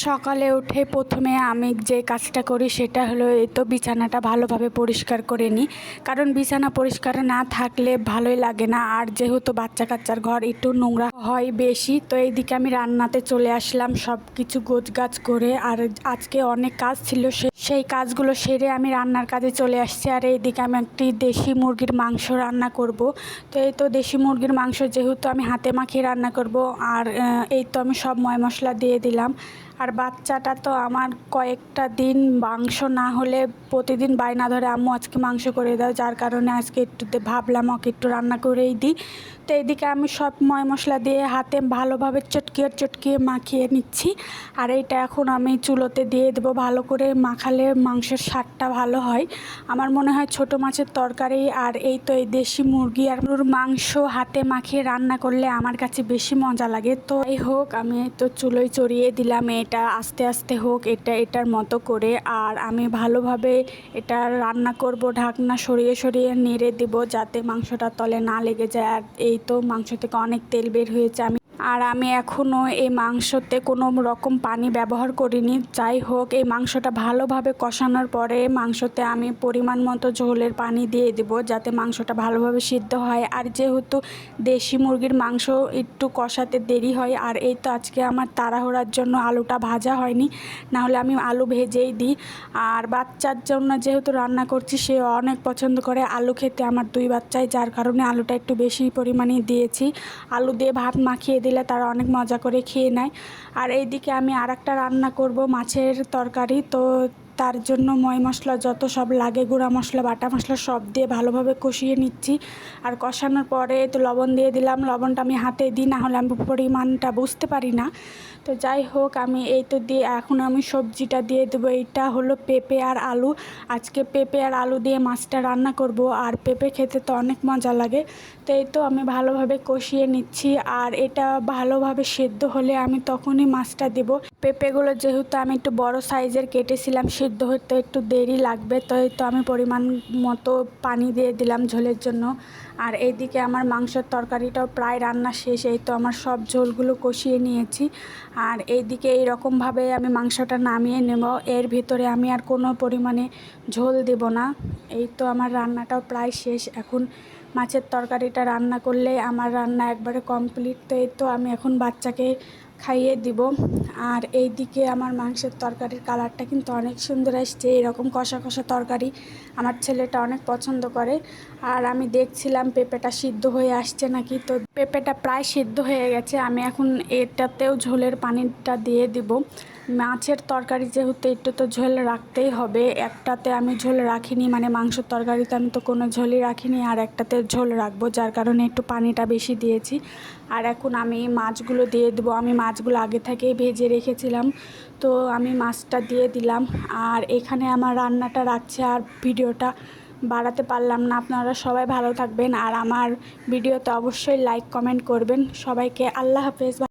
সকালে উঠে প্রথমে আমি যে কাজটা করি সেটা হলো এই তো বিছানাটা ভালোভাবে পরিষ্কার করে নিই। কারণ বিছানা পরিষ্কার না থাকলে ভালোই লাগে না। আর যেহেতু বাচ্চা কাচ্চার ঘর একটু নোংরা হয় বেশি, তো এইদিকে আমি রান্নাতে চলে আসলাম সব কিছু গোছগাছ করে। আর আজকে অনেক কাজ ছিল, সেই কাজগুলো সেরে আমি রান্নার কাজে চলে আসছি। আর এইদিকে আমি একটি দেশি মুরগির মাংস রান্না করব। তো এই তো দেশি মুরগির মাংস যেহেতু আমি হাতে মাখিয়ে রান্না করব। আর এই তো আমি সব ময় মশলা দিয়ে দিলাম। আর বাচ্চাটা তো আমার কয়েকটা দিন মাংস না হলে প্রতিদিন বায়না ধরে, আম্মু আজকে মাংস করে দাও, যার কারণে আজকে একটু ভাবলাম ওকে একটু রান্না করেই দিই। তো এইদিকে আমি সব ময় মশলা দিয়ে হাতে ভালোভাবে চটকিয়ে চটকিয়ে মাখিয়ে নিচ্ছি। আর এইটা এখন আমি চুলোতে দিয়ে দেবো। ভালো করে মাখালে মাংসের স্বাদটা ভালো হয়। আমার মনে হয় ছোট মাছের তরকারি আর এই তো এই দেশি মুরগি আর গরুর মাংস হাতে মাখিয়ে রান্না করলে আমার কাছে বেশি মজা লাগে। তো এই হোক, আমি তো চুলোয় চড়িয়ে দিলাম, এটা আস্তে আস্তে হোক, এটার মতো করে। আর আমি ভালোভাবে এটা রান্না করব, ঢাকনা সরিয়ে সরিয়ে নেড়ে দেবো যাতে মাংসটা তলে না লেগে যায়। আর এই তো মাংস থেকে অনেক তেল বের হয়েছে। আমি এখনও এই মাংসতে কোনো রকম পানি ব্যবহার করিনি। যাই হোক, এই মাংসটা ভালোভাবে কষানোর পরে মাংসতে আমি পরিমাণ মতো ঝোলের পানি দিয়ে দেব যাতে মাংসটা ভালোভাবে সিদ্ধ হয়। আর যেহেতু দেশি মুরগির মাংস একটু কষাতে দেরি হয়। আর এই তো আজকে আমার তাড়াহুড়ার জন্য আলুটা ভাজা হয়নি, নাহলে আমি আলু ভেজেই দিই। আর বাচ্চার জন্য যেহেতু রান্না করছি, সে অনেক পছন্দ করে আলু খেতে, আমার দুই বাচ্চাই, যার কারণে আলুটা একটু বেশি পরিমাণে দিয়েছি। আলু দিয়ে ভাত মাখিয়ে দিলে তারা অনেক মজা করে খেয়ে নেয়। আর এইদিকে আমি আরেকটা রান্না করব, মাছের তরকারি। তো তার জন্য ময় মশলা যত সব লাগে, গুঁড়া মশলা বাটা মশলা সব দিয়ে ভালোভাবে কষিয়ে নিচ্ছি। আর কষানোর পরে তো লবণ দিয়ে দিলাম। লবণটা আমি হাতে দিই, না হলে আমি পরিমাণটা বুঝতে পারি না। তো যাই হোক, আমি এই তো দিয়ে এখন আমি সবজিটা দিয়ে দেবো। এইটা হলো পেঁপে আর আলু। আজকে পেঁপে আর আলু দিয়ে মাছটা রান্না করব। আর পেঁপে খেতে তো অনেক মজা লাগে। তো এই তো আমি ভালোভাবে কষিয়ে নিচ্ছি। আর এটা ভালোভাবে সেদ্ধ হলে আমি তখনই মাছটা দেব। পেঁপেগুলো যেহেতু আমি একটু বড় সাইজের কেটেছিলাম, সেদ্ধ হতে একটু দেরি লাগবে। তো এই তো আমি পরিমাণ মতো পানি দিয়ে দিলাম ঝোলের জন্য। আর এইদিকে আমার মাংসের তরকারিটাও প্রায় রান্না শেষ। এই তো আমার সব ঝোলগুলো কষিয়ে নিয়েছি। আর এইদিকে এইরকমভাবে আমি মাংসটা নামিয়ে নেব। এর ভিতরে আমি আর কোনো পরিমাণে ঝোল দেব না। এই তো আমার রান্নাটাও প্রায় শেষ। এখন মাছের তরকারিটা রান্না করলে আমার রান্না একবারে কমপ্লিট। তো এই তো আমি এখন বাচ্চাকে খাইয়ে দিব। আর এই দিকে আমার মাংসের তরকারির কালারটা কিন্তু অনেক সুন্দর আসছে। এরকম কষা কষা তরকারি আমার ছেলেটা অনেক পছন্দ করে। আর আমি দেখছিলাম পেঁপেটা সিদ্ধ হয়ে আসছে নাকি। তো পেঁপেটা প্রায় সিদ্ধ হয়ে গেছে। আমি এখন এটাতেও ঝোলের পানিটা দিয়ে দিব। মাছের তরকারি যেহেতু একটু তো ঝোল রাখতেই হবে। একটাতে আমি ঝোল রাখিনি, মানে মাংসের তরকারিতে আমি তো কোনো ঝোলই রাখিনি, আর একটাতে ঝোল রাখবো, যার কারণে একটু পানিটা বেশি দিয়েছি। আর এখন আমি মাছগুলো দিয়ে দেবো। আমি মাছগুলো আগে থেকেই ভেজে রেখেছিলাম, তো আমি মাছটা দিয়ে দিলাম। আর এখানে আমার রান্নাটা রাখছে। আর ভিডিওটা বাড়াতে পারলাম না। আপনারা সবাই ভালো থাকবেন। আর আমার ভিডিওতে অবশ্যই লাইক কমেন্ট করবেন। সবাইকে আল্লাহ হাফেজ।